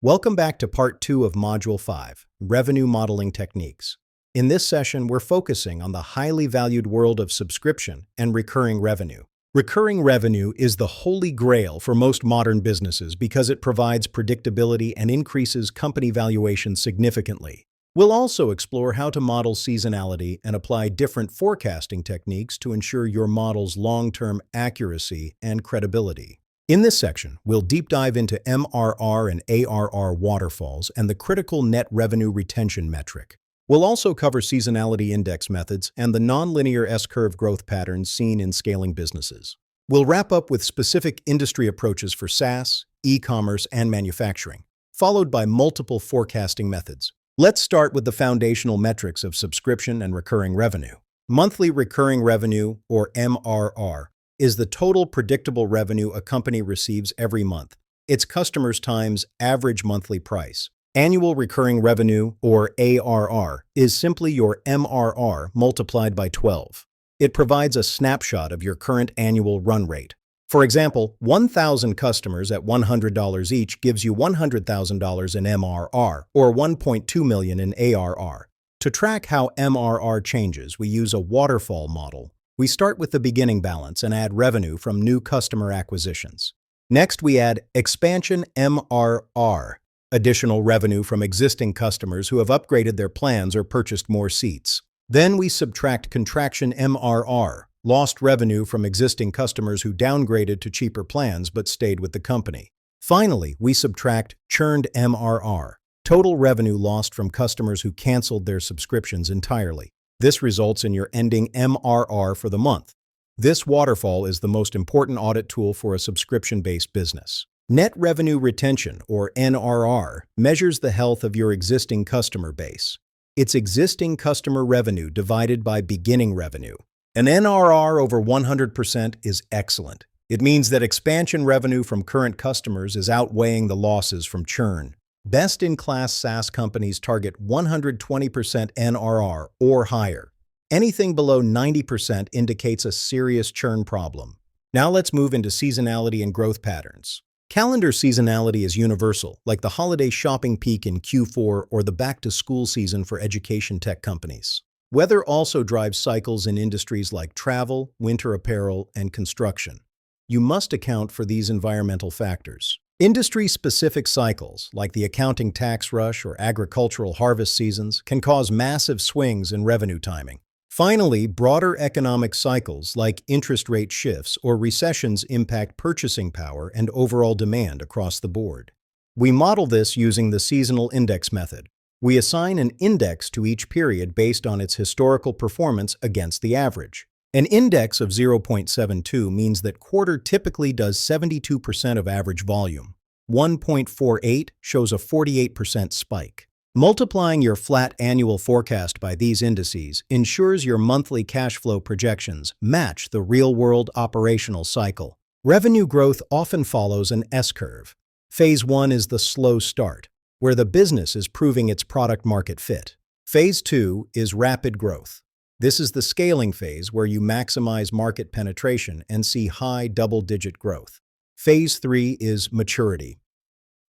Welcome back to Part 2 of Module 5, Revenue Modeling Techniques. In this session, we're focusing on the highly valued world of subscription and recurring revenue. Recurring revenue is the holy grail for most modern businesses because it provides predictability and increases company valuation significantly. We'll also explore how to model seasonality and apply different forecasting techniques to ensure your model's long-term accuracy and credibility. In this section, we'll deep dive into MRR and ARR waterfalls and the critical net revenue retention metric. We'll also cover seasonality index methods and the nonlinear S-curve growth patterns seen in scaling businesses. We'll wrap up with specific industry approaches for SaaS, e-commerce, and manufacturing, followed by multiple forecasting methods. Let's start with the foundational metrics of subscription and recurring revenue. Monthly recurring revenue, or MRR, is the total predictable revenue a company receives every month. It's customers times average monthly price. Annual recurring revenue, or ARR, is simply your MRR multiplied by 12. It provides a snapshot of your current annual run rate. For example, 1,000 customers at $100 each gives you $100,000 in MRR, or $1.2 million in ARR. To track how MRR changes, we use a waterfall model. We start with the beginning balance and add revenue from new customer acquisitions. Next, we add expansion MRR, additional revenue from existing customers who have upgraded their plans or purchased more seats. Then we subtract contraction MRR, lost revenue from existing customers who downgraded to cheaper plans but stayed with the company. Finally, we subtract churned MRR, total revenue lost from customers who canceled their subscriptions entirely. This results in your ending MRR for the month. This waterfall is the most important audit tool for a subscription-based business. Net revenue retention, or NRR, measures the health of your existing customer base. It's existing customer revenue divided by beginning revenue. An NRR over 100% is excellent. It means that expansion revenue from current customers is outweighing the losses from churn. Best-in-class SaaS companies target 120% NRR or higher. Anything below 90% indicates a serious churn problem. Now let's move into seasonality and growth patterns. Calendar seasonality is universal, like the holiday shopping peak in Q4 or the back-to-school season for education tech companies. Weather also drives cycles in industries like travel, winter apparel, and construction. You must account for these environmental factors. Industry-specific cycles, like the accounting tax rush or agricultural harvest seasons, can cause massive swings in revenue timing. Finally, broader economic cycles like interest rate shifts or recessions impact purchasing power and overall demand across the board. We model this using the seasonal index method. We assign an index to each period based on its historical performance against the average. An index of 0.72 means that quarter typically does 72% of average volume. 1.48 shows a 48% spike. Multiplying your flat annual forecast by these indices ensures your monthly cash flow projections match the real-world operational cycle. Revenue growth often follows an S-curve. Phase 1 is the slow start, where the business is proving its product-market fit. Phase 2 is rapid growth. This is the scaling phase where you maximize market penetration and see high double-digit growth. Phase 3 is maturity.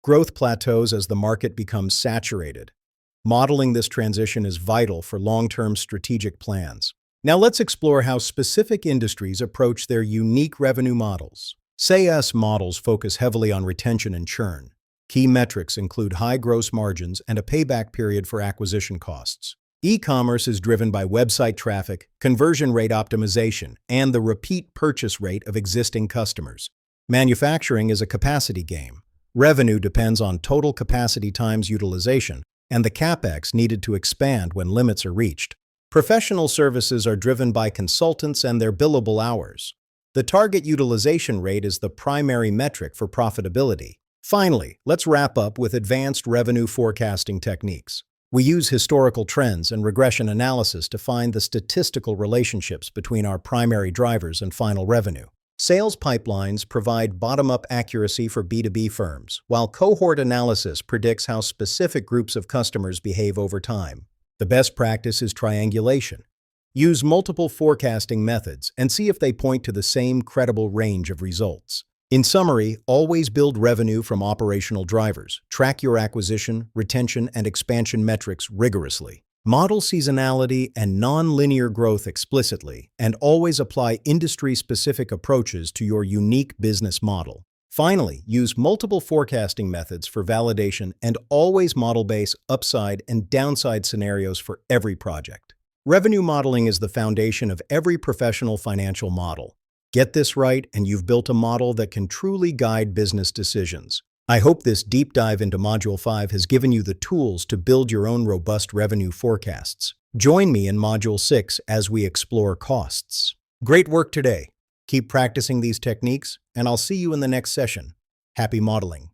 Growth plateaus as the market becomes saturated. Modeling this transition is vital for long-term strategic plans. Now let's explore how specific industries approach their unique revenue models. SaaS models focus heavily on retention and churn. Key metrics include high gross margins and a payback period for acquisition costs. E-commerce is driven by website traffic, conversion rate optimization, and the repeat purchase rate of existing customers. Manufacturing is a capacity game. Revenue depends on total capacity times utilization and the CapEx needed to expand when limits are reached. Professional services are driven by consultants and their billable hours. The target utilization rate is the primary metric for profitability. Finally, let's wrap up with advanced revenue forecasting techniques. We use historical trends and regression analysis to find the statistical relationships between our primary drivers and final revenue. Sales pipelines provide bottom-up accuracy for B2B firms, while cohort analysis predicts how specific groups of customers behave over time. The best practice is triangulation. Use multiple forecasting methods and see if they point to the same credible range of results. In summary, always build revenue from operational drivers. Track your acquisition, retention, and expansion metrics rigorously. Model seasonality and non-linear growth explicitly, and always apply industry-specific approaches to your unique business model. Finally, use multiple forecasting methods for validation and always model-base upside and downside scenarios for every project. Revenue modeling is the foundation of every professional financial model. Get this right, and you've built a model that can truly guide business decisions. I hope this deep dive into Module 5 has given you the tools to build your own robust revenue forecasts. Join me in Module 6 as we explore costs. Great work today. Keep practicing these techniques, and I'll see you in the next session. Happy modeling.